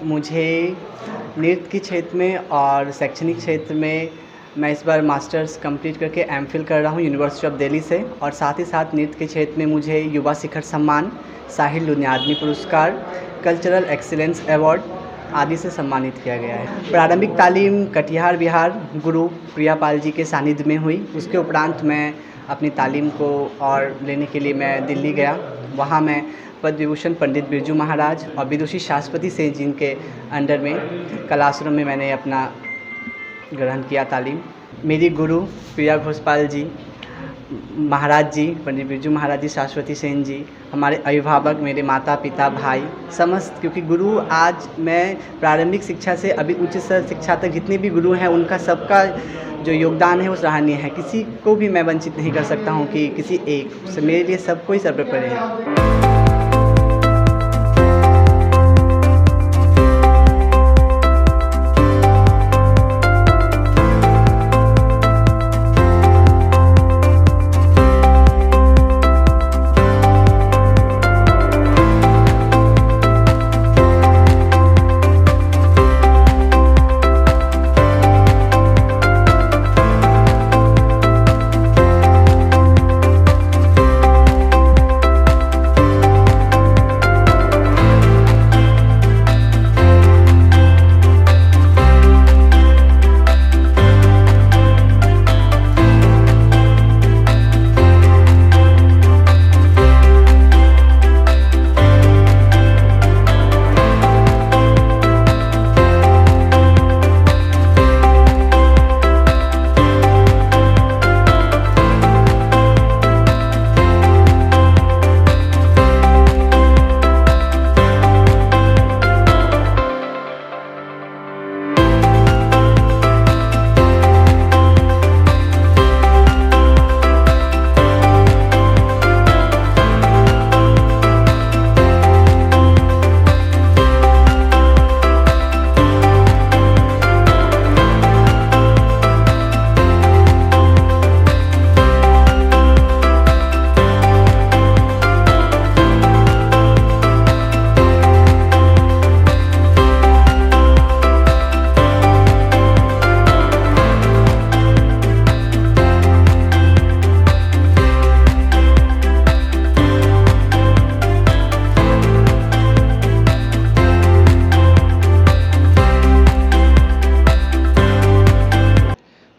मुझे नृत्य के क्षेत्र में और शैक्षणिक क्षेत्र में मैं इस बार मास्टर्स कंप्लीट करके एमफिल कर रहा हूँ यूनिवर्सिटी ऑफ दिल्ली से, और साथ ही साथ नृत्य के क्षेत्र में मुझे युवा शिखर सम्मान, साहिल लुधियानवी पुरस्कार, कल्चरल एक्सीलेंस अवार्ड आदि से सम्मानित किया गया है। प्रारंभिक तालीम कटिहार बिहार गुरु प्रियापाल जी के सानिध्य में हुई। उसके उपरांत मैं अपनी तालीम को और लेने के लिए मैं दिल्ली गया। वहाँ मैं पद्म विभूषण पंडित बिरजू महाराज और विदुषी शाश्वती सेन जी के अंडर में कलाश्रम में मैंने अपना ग्रहण किया तालीम। मेरी गुरु प्रिया घोषपाल जी महाराज जी, पंडित बिरजू महाराज जी, शाश्वती सेन जी, हमारे अभिभावक, मेरे माता पिता भाई समस्त, क्योंकि गुरु आज मैं प्रारंभिक शिक्षा से अभी उच्च शिक्षा तक जितने भी गुरु हैं उनका सबका जो योगदान है वो सराहनीय है। किसी को भी मैं वंचित नहीं कर सकता हूँ कि किसी एक से, मेरे लिए सबको ही सर्वोपरि है।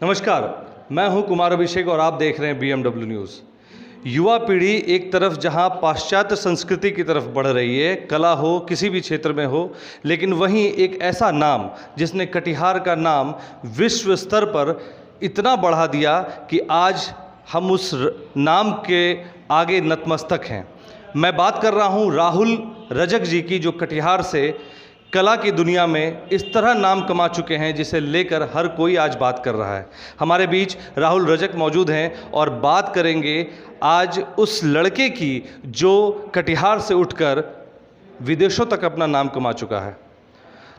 नमस्कार, मैं हूं कुमार अभिषेक और आप देख रहे हैं BMW न्यूज़। युवा पीढ़ी एक तरफ जहां पाश्चात्य संस्कृति की तरफ बढ़ रही है, कला हो किसी भी क्षेत्र में हो, लेकिन वहीं एक ऐसा नाम जिसने कटिहार का नाम विश्व स्तर पर इतना बढ़ा दिया कि आज हम उस नाम के आगे नतमस्तक हैं। मैं बात कर रहा हूं राहुल रजक जी की, जो कटिहार से कला की दुनिया में इस तरह नाम कमा चुके हैं जिसे लेकर हर कोई आज बात कर रहा है। हमारे बीच राहुल रजक मौजूद हैं और बात करेंगे आज उस लड़के की जो कटिहार से उठकर विदेशों तक अपना नाम कमा चुका है।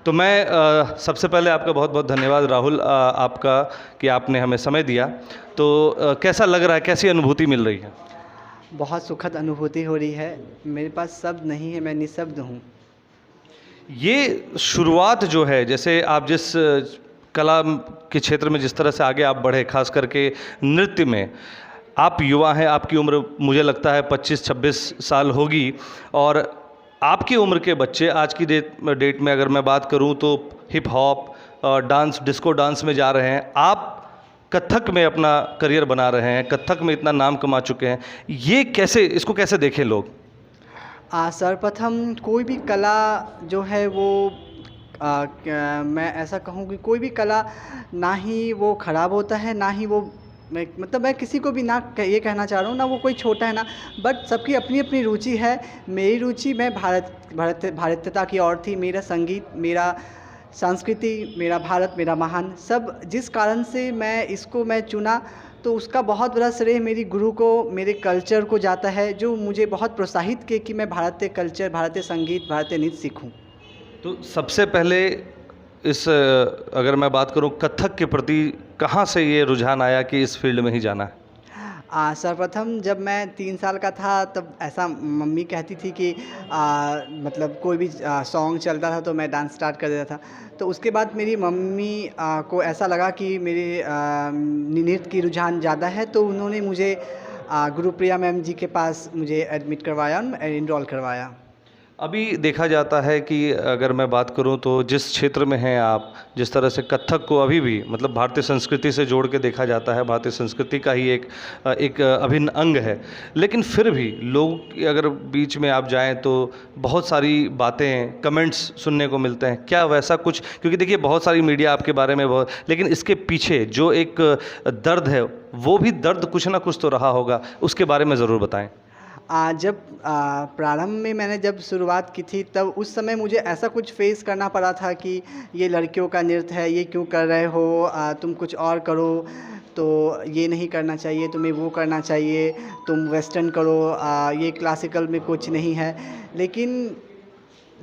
तो मैं सबसे पहले आपका बहुत बहुत धन्यवाद राहुल, आपका कि आपने हमें समय दिया। तो कैसा लग रहा है, कैसी अनुभूति मिल रही है? बहुत सुखद अनुभूति हो रही है। मेरे पास शब्द नहीं है, मैं निशब्द हूँ। ये शुरुआत जो है, जैसे आप जिस कला के क्षेत्र में जिस तरह से आगे आप बढ़े, खास करके नृत्य में, आप युवा हैं, आपकी उम्र मुझे लगता है 25-26 साल होगी, और आपकी उम्र के बच्चे आज की डेट में अगर मैं बात करूं तो hip hop, dance, disco dance में जा रहे हैं। आप कथक में अपना करियर बना रहे हैं, कथक में इतना नाम कमा चुके हैं। ये कैसे, इसको कैसे देखें लोग? सर्वप्रथम कोई भी कला जो है वो मैं ऐसा कहूँ कि कोई भी कला ना ही वो ख़राब होता है, ना ही वो मैं किसी को भी ना ये कहना चाह रहा हूँ ना वो कोई छोटा है ना, बट सबकी अपनी अपनी रुचि है। मेरी रुचि मैं भारतीयता की ओर थी। मेरा संगीत, मेरा संस्कृति, मेरा भारत, मेरा महान, सब जिस कारण से मैं चुना, तो उसका बहुत बड़ा श्रेय मेरी गुरु को, मेरे कल्चर को जाता है, जो मुझे बहुत प्रोत्साहित किए कि मैं भारतीय कल्चर, भारतीय संगीत, भारतीय नृत्य सीखूं। तो सबसे पहले अगर मैं बात करूं कथक के प्रति, कहाँ से ये रुझान आया कि इस फील्ड में ही जाना है? सर्वप्रथम जब मैं 3 साल का था तब ऐसा मम्मी कहती थी कि मतलब कोई भी सॉन्ग चलता था तो मैं डांस स्टार्ट कर देता था। तो उसके बाद मेरी मम्मी को ऐसा लगा कि मेरे नृत्य की रुझान ज़्यादा है, तो उन्होंने मुझे गुरुप्रिया मैम जी के पास मुझे एडमिट करवाया, एनरोल करवाया। अभी देखा जाता है कि अगर मैं बात करूं तो जिस क्षेत्र में हैं आप, जिस तरह से कथक को अभी भी मतलब भारतीय संस्कृति से जोड़ के देखा जाता है, भारतीय संस्कृति का ही एक अभिन्न अंग है, लेकिन फिर भी लोग अगर बीच में आप जाएं तो बहुत सारी बातें, कमेंट्स सुनने को मिलते हैं। क्या वैसा कुछ, क्योंकि देखिए बहुत सारी मीडिया आपके बारे में बहुत, लेकिन इसके पीछे जो एक दर्द है वो भी दर्द कुछ ना कुछ तो रहा होगा, उसके बारे में ज़रूर बताएं। जब प्रारंभ में मैंने जब शुरुआत की थी तब उस समय मुझे ऐसा कुछ फेस करना पड़ा था कि ये लड़कियों का नृत्य है, ये क्यों कर रहे हो, तुम कुछ और करो, तो ये नहीं करना चाहिए, तुम्हें वो करना चाहिए, तुम वेस्टर्न करो, ये क्लासिकल में कुछ नहीं है। लेकिन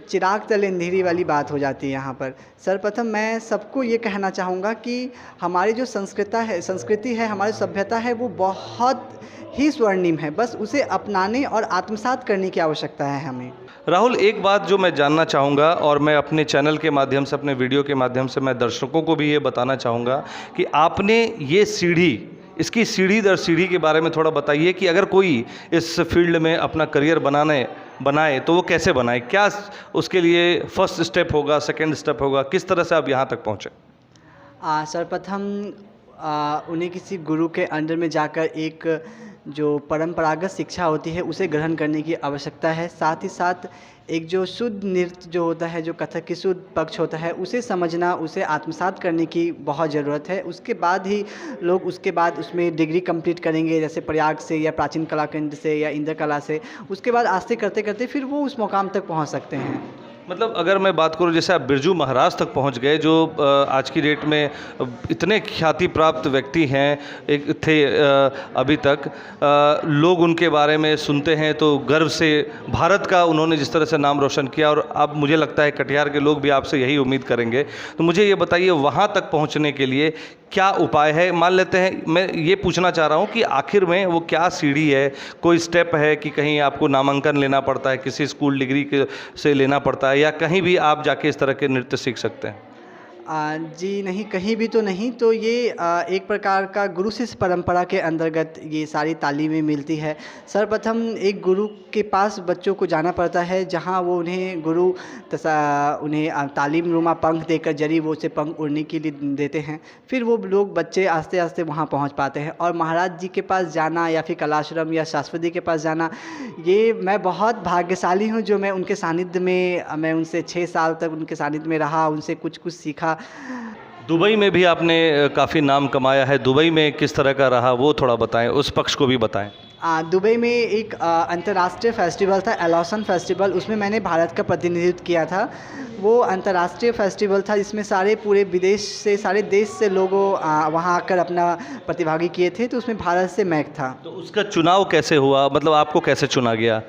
चिराग तले अंधेरी वाली बात हो जाती है यहाँ पर। सर्वप्रथम मैं सबको ये कहना चाहूँगा कि हमारी जो संस्कृति है, हमारी सभ्यता है, वो बहुत ही स्वर्णिम है, बस उसे अपनाने और आत्मसात करने की आवश्यकता है हमें। राहुल, एक बात जो मैं जानना चाहूँगा और मैं अपने चैनल के माध्यम से, अपने वीडियो के माध्यम से मैं दर्शकों को भी ये बताना चाहूँगा कि आपने ये इसकी सीढ़ी दर सीढ़ी के बारे में थोड़ा बताइए कि अगर कोई इस फील्ड में अपना करियर बनाए तो वो कैसे बनाए, क्या उसके लिए फर्स्ट स्टेप होगा, सेकंड स्टेप होगा, किस तरह से आप यहाँ तक पहुँचे? सर्वप्रथम उन्हें किसी गुरु के अंडर में जाकर एक जो परंपरागत शिक्षा होती है उसे ग्रहण करने की आवश्यकता है। साथ ही साथ एक जो शुद्ध नृत्य जो होता है, जो कथक की शुद्ध पक्ष होता है, उसे समझना, उसे आत्मसात करने की बहुत ज़रूरत है। उसके बाद ही लोग उसके बाद उसमें डिग्री कंप्लीट करेंगे, जैसे प्रयाग से या प्राचीन कला केंद्र से या इंद्र कला से। उसके बाद आस्ते करते करते फिर वो उस मुकाम तक पहुंच सकते हैं। मतलब अगर मैं बात करूं, जैसे आप बिरजू महाराज तक पहुंच गए, जो आज की डेट में इतने ख्याति प्राप्त व्यक्ति हैं, एक थे अभी तक लोग उनके बारे में सुनते हैं तो गर्व से, भारत का उन्होंने जिस तरह से नाम रोशन किया, और अब मुझे लगता है कटिहार के लोग भी आपसे यही उम्मीद करेंगे। तो मुझे ये बताइए, वहाँ तक पहुँचने के लिए क्या उपाय है? मान लेते हैं, मैं ये पूछना चाह रहा हूँ कि आखिर में वो क्या सीढ़ी है, कोई स्टेप है कि कहीं आपको नामांकन लेना पड़ता है, किसी स्कूल डिग्री से लेना पड़ता है, या कहीं भी आप जाके इस तरह के नृत्य सीख सकते हैं? जी नहीं, कहीं भी तो नहीं। तो ये एक प्रकार का गुरु शिष्य परंपरा के अंतर्गत ये सारी तालीमें मिलती है। सर्वप्रथम एक गुरु के पास बच्चों को जाना पड़ता है, जहां वो उन्हें उन्हें तालीम नुमा पंख देकर जरी वो से पंख उड़ने के लिए देते हैं। फिर वो लोग बच्चे आस्ते आस्ते वहां पहुंच पाते हैं। और महाराज जी के पास जाना या फिर कलाश्रम या शाश्वती के पास जाना, ये मैं बहुत भाग्यशाली हूँ जो मैं उनके सानिध्य में, मैं उनसे 6 साल तक उनके सानिध्य में रहा, उनसे कुछ सीखा। दुबई में भी आपने काफ़ी नाम कमाया है, दुबई में किस तरह का रहा वो थोड़ा बताएं, उस पक्ष को भी बताएं। दुबई में एक अंतर्राष्ट्रीय फेस्टिवल था, एलॉसन फेस्टिवल, उसमें मैंने भारत का प्रतिनिधित्व किया था। वो अंतर्राष्ट्रीय फेस्टिवल था जिसमें पूरे विदेश से, सारे देश से लोगों वहाँ आकर अपना प्रतिभागी किए थे, तो उसमें भारत से मैं था। तो उसका चुनाव कैसे हुआ, मतलब आपको कैसे चुना गया?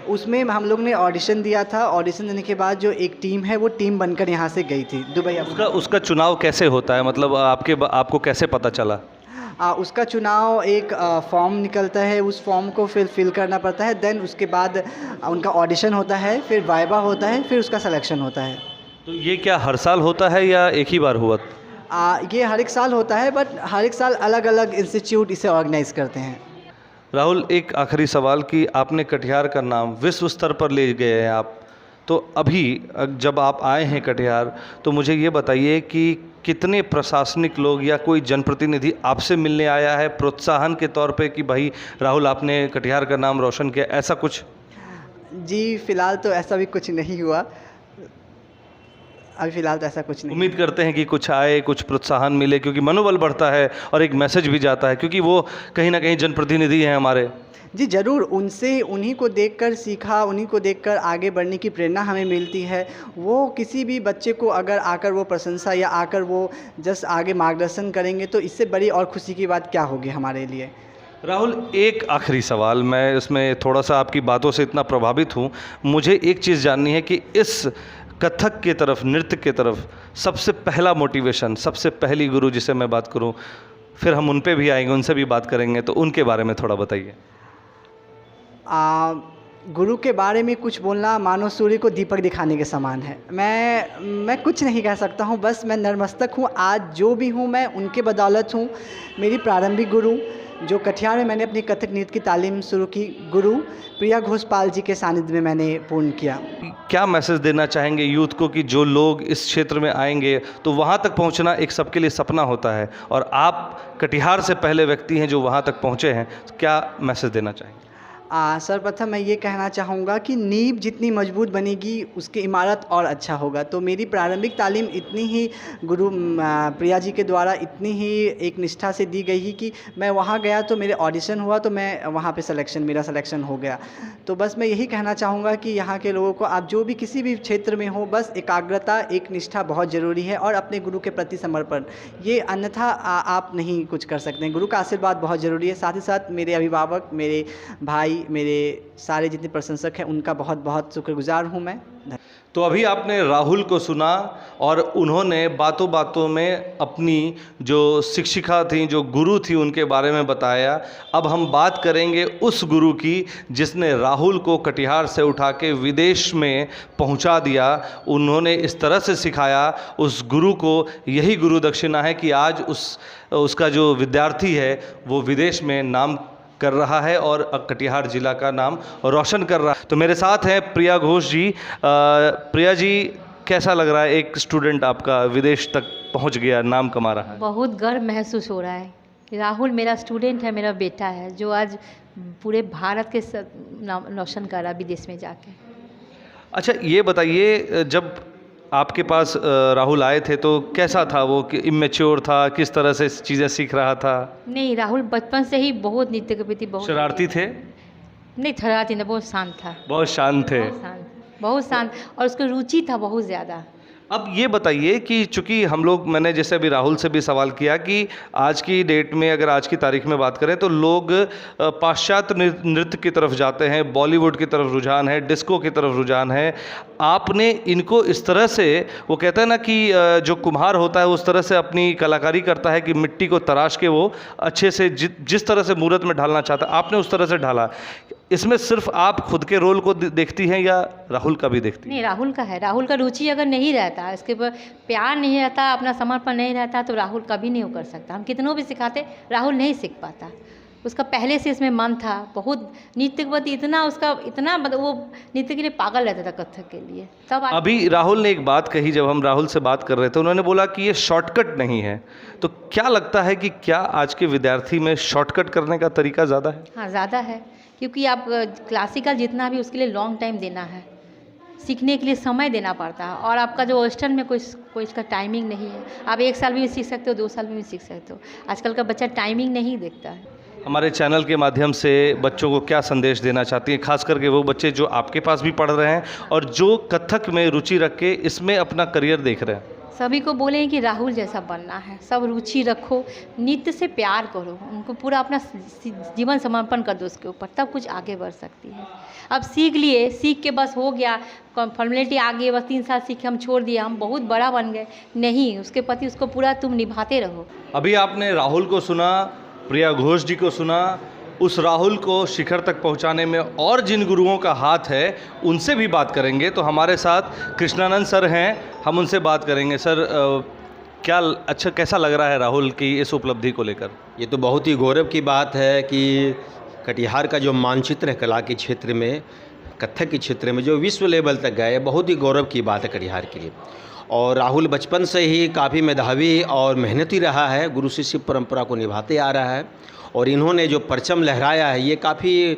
उसमें हम लोग ने ऑडिशन दिया था। ऑडिशन देने के बाद जो एक टीम है वो टीम बनकर यहाँ से गई थी दुबई। उसका चुनाव कैसे होता है, मतलब आपको कैसे पता चला? उसका चुनाव एक फॉर्म निकलता है, उस फॉर्म को फिल करना पड़ता है। देन उसके बाद उनका ऑडिशन होता है, फिर वाइवा होता है, फिर उसका सिलेक्शन होता है। तो ये क्या हर साल होता है या एक ही बार हुआ? ये हर एक साल होता है, बट हर एक साल अलग अलग इंस्टीट्यूट इसे ऑर्गेनाइज करते हैं। राहुल, एक आखिरी सवाल कि आपने कटिहार का नाम विश्व स्तर पर ले गए हैं आप, तो अभी जब आप आए हैं कटिहार, तो मुझे ये बताइए कि कितने प्रशासनिक लोग या कोई जनप्रतिनिधि आपसे मिलने आया है प्रोत्साहन के तौर पे कि भाई राहुल आपने कटिहार का नाम रोशन किया, ऐसा कुछ? जी फ़िलहाल तो ऐसा भी कुछ नहीं हुआ, अभी फ़िलहाल तो ऐसा कुछ नहीं। उम्मीद करते हैं कि कुछ आए, कुछ प्रोत्साहन मिले, क्योंकि मनोबल बढ़ता है और एक मैसेज भी जाता है, क्योंकि वो कहीं ना कहीं जनप्रतिनिधि हैं हमारे। जी ज़रूर, उन्हीं को देखकर सीखा, उन्हीं को देखकर आगे बढ़ने की प्रेरणा हमें मिलती है। वो किसी भी बच्चे को अगर आकर वो प्रशंसा या आकर वो जस्ट आगे मार्गदर्शन करेंगे तो इससे बड़ी और खुशी की बात क्या होगी हमारे लिए। राहुल, एक आखिरी सवाल, मैं इसमें थोड़ा सा आपकी बातों से इतना प्रभावित हूँ, मुझे एक चीज़ जाननी है कि इस कथक की तरफ, नृत्य की तरफ सबसे पहला मोटिवेशन, सबसे पहली गुरु जिसे मैं बात करूँ, फिर हम उन पे भी आएंगे, उनसे भी बात करेंगे, तो उनके बारे में थोड़ा बताइए। गुरु के बारे में कुछ बोलना मानो सूर्य को दीपक दिखाने के समान है। मैं कुछ नहीं कह सकता हूँ, बस मैं नतमस्तक हूँ। आज जो भी हूँ मैं उनके बदौलत हूँ। मेरी प्रारंभिक गुरु जो कटिहार में मैंने अपनी कथक नृत्य की तालीम शुरू की, गुरु प्रिया घोषपाल जी के सानिध्य में मैंने पूर्ण किया। क्या मैसेज देना चाहेंगे यूथ को कि जो लोग इस क्षेत्र में आएंगे तो वहाँ तक पहुँचना एक सबके लिए सपना होता है, और आप कटिहार से पहले व्यक्ति हैं जो वहाँ तक पहुँचे हैं, क्या मैसेज देना चाहेंगे? सर्वप्रथम मैं ये कहना चाहूँगा कि नींव जितनी मजबूत बनेगी उसकी इमारत और अच्छा होगा। तो मेरी प्रारंभिक तालीम इतनी ही गुरु प्रिया जी के द्वारा इतनी ही एक निष्ठा से दी गई ही कि मैं वहाँ गया तो मेरे ऑडिशन हुआ, तो मैं वहाँ पे मेरा सिलेक्शन हो गया। तो बस मैं यही कहना चाहूँगा कि यहाँ के लोगों को, आप जो भी किसी भी क्षेत्र में हो, बस एकाग्रता, एक निष्ठा बहुत ज़रूरी है, और अपने गुरु के प्रति समर्पण, ये अन्यथा आप नहीं कुछ कर सकते हैं। गुरु का आशीर्वाद बहुत ज़रूरी है। साथ ही साथ मेरे अभिभावक, मेरे भाई, मेरे सारे जितने प्रशंसक हैं, उनका बहुत बहुत शुक्रगुजार हूं मैं। तो अभी आपने राहुल को सुना और उन्होंने बातों बातों में अपनी जो शिक्षिका थी, जो गुरु थी, उनके बारे में बताया। अब हम बात करेंगे उस गुरु की जिसने राहुल को कटिहार से उठा के विदेश में पहुंचा दिया। उन्होंने इस तरह से सिखाया, उस गुरु को यही गुरु दक्षिणा है कि आज उसका जो विद्यार्थी है वो विदेश में नाम कर रहा है और कटिहार जिला का नाम रोशन कर रहा है। तो मेरे साथ हैं प्रिया घोष जी। प्रिया जी, कैसा लग रहा है एक स्टूडेंट आपका विदेश तक पहुंच गया, नाम कमा रहा है? बहुत गर्व महसूस हो रहा है। राहुल मेरा स्टूडेंट है, मेरा बेटा है, जो आज पूरे भारत के नाम रोशन कर रहा है विदेश में जाके। अच्छा, ये बताइए, जब आपके पास राहुल आए थे तो कैसा था वो? कि इमेच्योर था, किस तरह से चीज़ें सीख रहा था? नहीं, राहुल बचपन से ही बहुत नृत्य के प्रति बहुत शरारती थे? नहीं, शरारती नहीं, बहुत शांत था। बहुत शांत थे? बहुत शांत, और उसको रुचि था बहुत ज़्यादा। अब ये बताइए कि चूंकि हम लोग, मैंने जैसे अभी राहुल से भी सवाल किया कि आज की डेट में, अगर आज की तारीख में बात करें तो लोग पाश्चात्य नृत्य की तरफ जाते हैं, बॉलीवुड की तरफ रुझान है, डिस्को की तरफ रुझान है। आपने इनको इस तरह से, वो कहते हैं ना कि जो कुम्हार होता है उस तरह से अपनी कलाकारी करता है कि मिट्टी को तराश के वो अच्छे से जिस तरह से मूर्त में ढालना चाहता है, आपने उस तरह से ढाला। इसमें सिर्फ आप खुद के रोल को देखती हैं या राहुल का भी देखती हैं? नहीं, राहुल का है। राहुल का रुचि अगर नहीं रहता, इसके ऊपर प्यार नहीं रहता, अपना समर्पण नहीं रहता, तो राहुल कभी नहीं कर सकता। हम कितनों भी सिखाते, राहुल नहीं सीख पाता। उसका पहले से इसमें मन था, बहुत नृत्य के प्रति इतना मतलब वो नृत्य के लिए पागल रहता था, कथक के लिए। तब अभी राहुल ने एक बात कही, जब हम राहुल से बात कर रहे थे, उन्होंने बोला कि ये शॉर्टकट नहीं है। तो क्या लगता है कि क्या आज के विद्यार्थी में शॉर्टकट करने का तरीका ज़्यादा है? हाँ, ज़्यादा है, क्योंकि आप क्लासिकल जितना भी उसके लिए लॉन्ग टाइम देना है, सीखने के लिए समय देना पड़ता है। और आपका जो वेस्टर्न में कोई इसका टाइमिंग नहीं है। आप 1 साल में भी सीख सकते हो, 2 साल में भी सीख सकते हो। आजकल का बच्चा टाइमिंग नहीं देखता है। हमारे चैनल के माध्यम से बच्चों को क्या संदेश देना चाहती हैं, खास करके वो बच्चे जो आपके पास भी पढ़ रहे हैं और जो कथक में रुचि रख के इसमें अपना करियर देख रहे हैं? सभी को बोलें कि राहुल जैसा बनना है, सब रुचि रखो, नृत्य से प्यार करो, उनको पूरा अपना जीवन समर्पण कर दो उसके ऊपर, तब कुछ आगे बढ़ सकती है। अब सीख लिए, सीख के बस हो गया, फॉर्मेलिटी आ गई, बस 3 साल सीखे हम छोड़ दिया, हम बहुत बड़ा बन गए, नहीं, उसके प्रति उसको पूरा तुम निभाते रहो। अभी आपने राहुल को सुना, प्रिया घोष जी को सुना। उस राहुल को शिखर तक पहुंचाने में और जिन गुरुओं का हाथ है उनसे भी बात करेंगे। तो हमारे साथ कृष्णानंद सर हैं, हम उनसे बात करेंगे। सर, कैसा लग रहा है राहुल की इस उपलब्धि को लेकर? ये तो बहुत ही गौरव की बात है कि कटिहार का जो मानचित्र है कला के क्षेत्र में, कथक के क्षेत्र में, जो विश्व लेवल तक गए, बहुत ही गौरव की बात है कटिहार के लिए। और राहुल बचपन से ही काफ़ी मेधावी और मेहनती रहा है, गुरु शिष्य परंपरा को निभाते आ रहा है। और इन्होंने जो परचम लहराया है, ये काफ़ी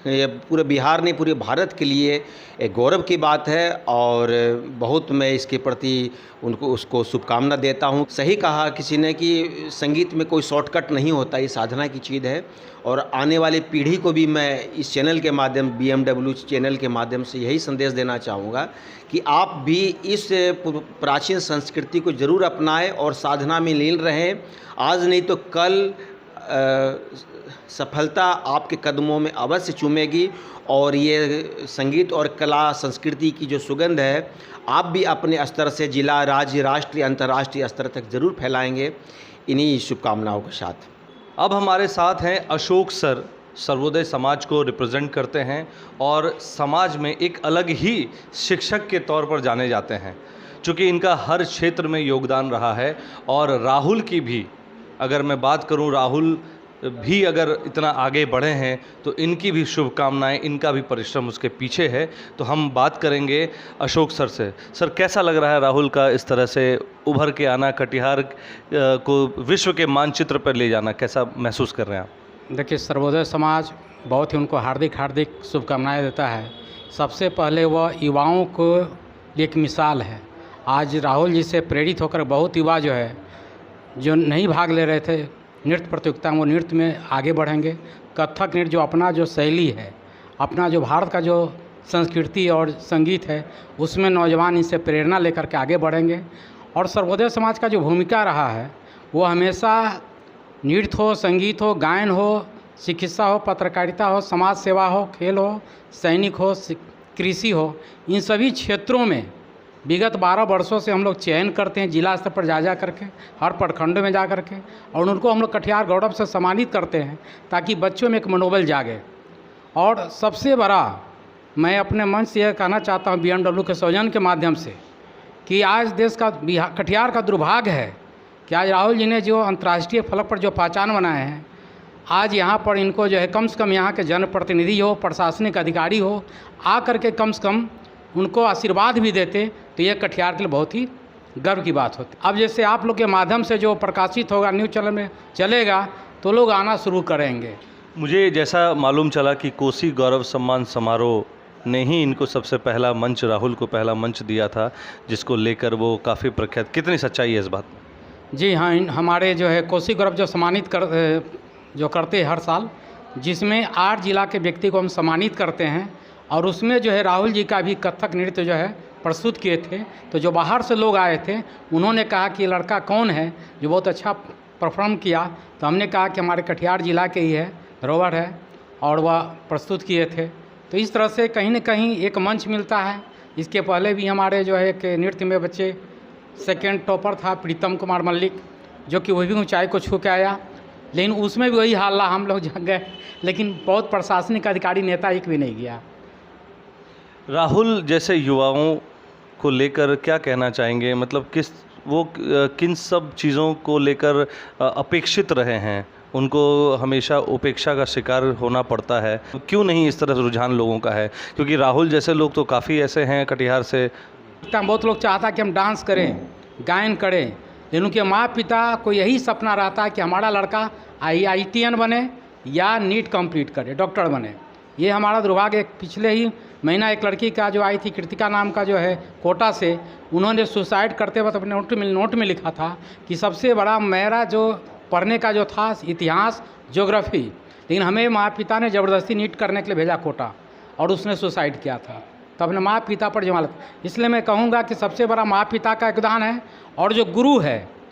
पूरे बिहार नहीं, पूरे भारत के लिए एक गौरव की बात है। और बहुत मैं इसके प्रति उसको शुभकामना देता हूँ। सही कहा किसी ने कि संगीत में कोई शॉर्टकट नहीं होता, ये साधना की चीज़ है। और आने वाली पीढ़ी को भी मैं इस चैनल के माध्यम, BMW चैनल के माध्यम से यही संदेश देना चाहूँगा कि आप भी इस प्राचीन संस्कृति को ज़रूर अपनाएं और साधना में लीन रहें। आज नहीं तो कल सफलता आपके कदमों में अवश्य चूमेगी और ये संगीत और कला संस्कृति की जो सुगंध है आप भी अपने स्तर से जिला, राज्य, राष्ट्रीय, अंतर्राष्ट्रीय स्तर तक ज़रूर फैलाएंगे। इन्हीं शुभकामनाओं के साथ अब हमारे साथ हैं अशोक सर, सर्वोदय समाज को रिप्रेजेंट करते हैं और समाज में एक अलग ही शिक्षक के तौर पर जाने जाते हैं, चूँकि इनका हर क्षेत्र में योगदान रहा है। और राहुल की भी अगर मैं बात करूं, राहुल भी अगर इतना आगे बढ़े हैं तो इनकी भी शुभकामनाएं, इनका भी परिश्रम उसके पीछे है। तो हम बात करेंगे अशोक सर से। सर, कैसा लग रहा है राहुल का इस तरह से उभर के आना, कटिहार को विश्व के मानचित्र पर ले जाना, कैसा महसूस कर रहे हैं आप? देखिए, सर्वोदय समाज बहुत ही उनको हार्दिक हार्दिक शुभकामनाएं देता है। सबसे पहले वह युवाओं को एक मिसाल है। आज राहुल जी से प्रेरित होकर बहुत युवा जो है, जो नहीं भाग ले रहे थे नृत्य प्रतियोगिता में, वो नृत्य में आगे बढ़ेंगे। कथक नृत्य जो अपना जो शैली है, अपना जो भारत का जो संस्कृति और संगीत है, उसमें नौजवान इनसे प्रेरणा लेकर के आगे बढ़ेंगे। और सर्वोदय समाज का जो भूमिका रहा है वो हमेशा नृत्य हो, संगीत हो, गायन हो, चिकित्सा हो, पत्रकारिता हो, समाज सेवा हो, खेल हो, सैनिक हो, कृषि हो, इन सभी क्षेत्रों में विगत 12 वर्षों से हम लोग चयन करते हैं जिला स्तर पर जा करके, हर प्रखंड में जा करके, और उनको हम लोग कटिहार गौरव से सम्मानित करते हैं ताकि बच्चों में एक मनोबल जागे। और सबसे बड़ा मैं अपने मन से यह कहना चाहता हूँ BMW के सौजन्य के माध्यम से कि आज देश का कटिहार का दुर्भाग्य है कि आज राहुल जी ने जो अंतर्राष्ट्रीय फलक पर जो पहचान बनाए हैं, आज यहाँ पर इनको जो है कम से कम यहाँ के जनप्रतिनिधि हो, प्रशासनिक अधिकारी हो, आ करके कम से कम उनको आशीर्वाद भी देते तो ये कटिहार के लिए बहुत ही गर्व की बात होती। अब जैसे आप लोग के माध्यम से जो प्रकाशित होगा, न्यूज़ चैनल में चलेगा, तो लोग आना शुरू करेंगे। मुझे जैसा मालूम चला कि कोसी गौरव सम्मान समारोह ने ही इनको सबसे पहला मंच, राहुल को पहला मंच दिया था, जिसको लेकर वो काफ़ी प्रख्यात। कितनी सच्चाई है इस बात में? जी हाँ, हमारे जो है कोसी गौरव जो सम्मानित करते हैं हर साल, जिसमें 8 जिला के व्यक्ति को हम सम्मानित करते हैं। और उसमें जो है राहुल जी का भी कथक नृत्य जो है प्रस्तुत किए थे। तो जो बाहर से लोग आए थे उन्होंने कहा कि ये लड़का कौन है जो बहुत अच्छा परफॉर्म किया। तो हमने कहा कि हमारे कटिहार जिला के ही है, धरोहर है, और वह प्रस्तुत किए थे। तो इस तरह से कहीं न कहीं एक मंच मिलता है। इसके पहले भी हमारे जो है एक नृत्य में बच्चे सेकेंड टॉपर था प्रीतम कुमार मल्लिक, जो कि वह भी ऊंचाई को छू के आया, लेकिन उसमें भी वही हाल, हम लोग जग गए, लेकिन बहुत प्रशासनिक अधिकारी, नेता एक भी नहीं गया। राहुल जैसे युवाओं को लेकर क्या कहना चाहेंगे? मतलब किन सब चीज़ों को लेकर अपेक्षित रहे हैं? उनको हमेशा उपेक्षा का शिकार होना पड़ता है, क्यों नहीं इस तरह रुझान लोगों का है? क्योंकि राहुल जैसे लोग तो काफ़ी ऐसे हैं कटिहार से। बहुत लोग चाहता कि हम डांस करें, गायन करें, लेकिन उनके माँ पिता को यही सपना रहता है कि हमारा लड़का IITN बने या नीट कंप्लीट करे, डॉक्टर बने। ये हमारा दुर्भाग्य। पिछले ही महीना एक लड़की का जो आई थी, कृतिका नाम का जो है, कोटा से, उन्होंने सुसाइड करते वक्त अपने नोट में लिखा था कि सबसे बड़ा मेरा जो पढ़ने का जो था इतिहास, ज्योग्राफी, लेकिन हमें माँ पिता ने ज़बरदस्ती नीट करने के लिए भेजा कोटा, और उसने सुसाइड किया था। तो अपने माँ पिता पर जमानत। इसलिए मैं कहूँगा कि सबसे बड़ा माँ पिता का योगदान है, और जो गुरु है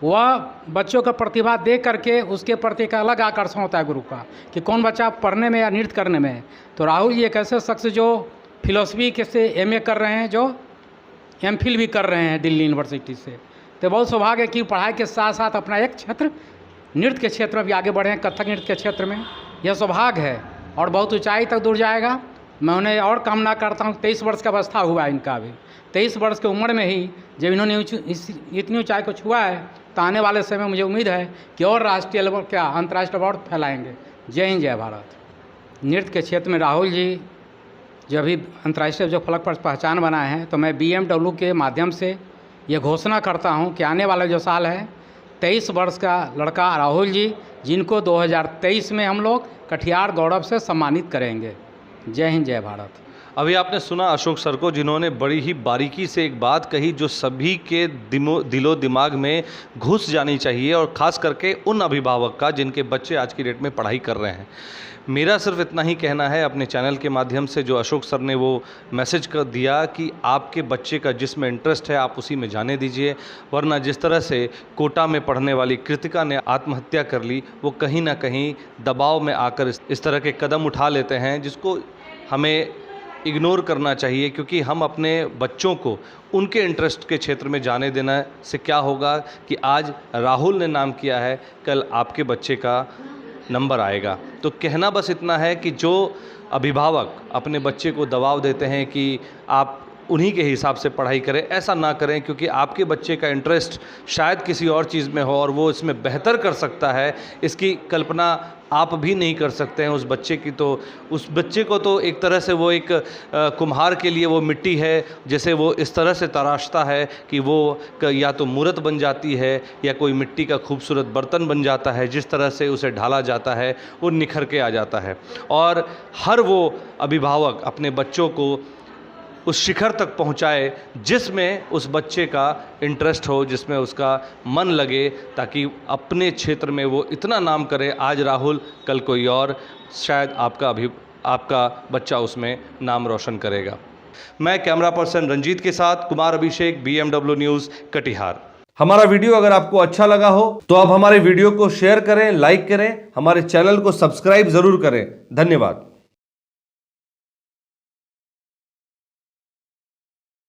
वह बच्चों का प्रतिभा देख करके उसके प्रति एक अलग आकर्षण होता है गुरु का, कि कौन बच्चा पढ़ने में या नृत्य करने में। तो राहुल जी एक ऐसे शख्स जो फिलोसफी के से MA कर रहे हैं, जो MPhil भी कर रहे हैं दिल्ली यूनिवर्सिटी से। तो बहुत सौभाग्य है कि पढ़ाई के साथ साथ अपना एक क्षेत्र नृत्य के क्षेत्र में भी आगे बढ़े हैं, कथक नृत्य के क्षेत्र में। यह सौभाग्य है और बहुत ऊंचाई तक दूर जाएगा। मैं उन्हें और कामना करता हूँ। 23 वर्ष का अवस्था हुआ है इनका भी। 23 वर्ष की उम्र में ही जब इन्होंने इतनी ऊंचाई को छुआ है, तो आने वाले समय में मुझे उम्मीद है कि और राष्ट्रीय लेवल, क्या अंतर्राष्ट्रीय अवार्ड फैलाएंगे। जय हिंद, जय भारत। नृत्य के क्षेत्र में राहुल जी जो अभी अंतर्राष्ट्रीय जो फलक पर पहचान बनाए हैं, तो मैं BMW के माध्यम से ये घोषणा करता हूँ कि आने वाला जो साल है, 23 वर्ष का लड़का राहुल जी, जिनको 2023 में हम लोग कटिहार गौरव से सम्मानित करेंगे। जय हिंद, जय भारत। अभी आपने सुना अशोक सर को, जिन्होंने बड़ी ही बारीकी से एक बात कही जो सभी के दिलो दिमाग में घुस जानी चाहिए, और ख़ास करके उन अभिभावक का जिनके बच्चे आज की डेट में पढ़ाई कर रहे हैं। मेरा सिर्फ इतना ही कहना है अपने चैनल के माध्यम से, जो अशोक सर ने वो मैसेज कर दिया कि आपके बच्चे का जिसमें इंटरेस्ट है आप उसी में जाने दीजिए, वरना जिस तरह से कोटा में पढ़ने वाली कृतिका ने आत्महत्या कर ली, वो कहीं ना कहीं दबाव में आकर इस तरह के कदम उठा लेते हैं, जिसको हमें इग्नोर करना चाहिए। क्योंकि हम अपने बच्चों को उनके इंटरेस्ट के क्षेत्र में जाने देना से क्या होगा कि आज राहुल ने नाम किया है, कल आपके बच्चे का नंबर आएगा। तो कहना बस इतना है कि जो अभिभावक अपने बच्चे को दबाव देते हैं कि आप उन्हीं के हिसाब से पढ़ाई करें, ऐसा ना करें, क्योंकि आपके बच्चे का इंटरेस्ट शायद किसी और चीज़ में हो और वो इसमें बेहतर कर सकता है, इसकी कल्पना आप भी नहीं कर सकते हैं उस बच्चे की। तो उस बच्चे को तो एक तरह से वो एक कुम्हार के लिए वो मिट्टी है, जैसे वो इस तरह से तराशता है कि वो या तो मूर्त बन जाती है या कोई मिट्टी का खूबसूरत बर्तन बन जाता है। जिस तरह से उसे ढाला जाता है वो निखर के आ जाता है। और हर वो अभिभावक अपने बच्चों को उस शिखर तक पहुंचाए जिसमें उस बच्चे का इंटरेस्ट हो, जिसमें उसका मन लगे, ताकि अपने क्षेत्र में वो इतना नाम करे, आज राहुल कल कोई और, शायद आपका बच्चा उसमें नाम रोशन करेगा। मैं कैमरा पर्सन रंजीत के साथ कुमार अभिषेक, BMW न्यूज़, कटिहार। हमारा वीडियो अगर आपको अच्छा लगा हो तो आप हमारे वीडियो को शेयर करें, लाइक करें, हमारे चैनल को सब्सक्राइब जरूर करें। धन्यवाद।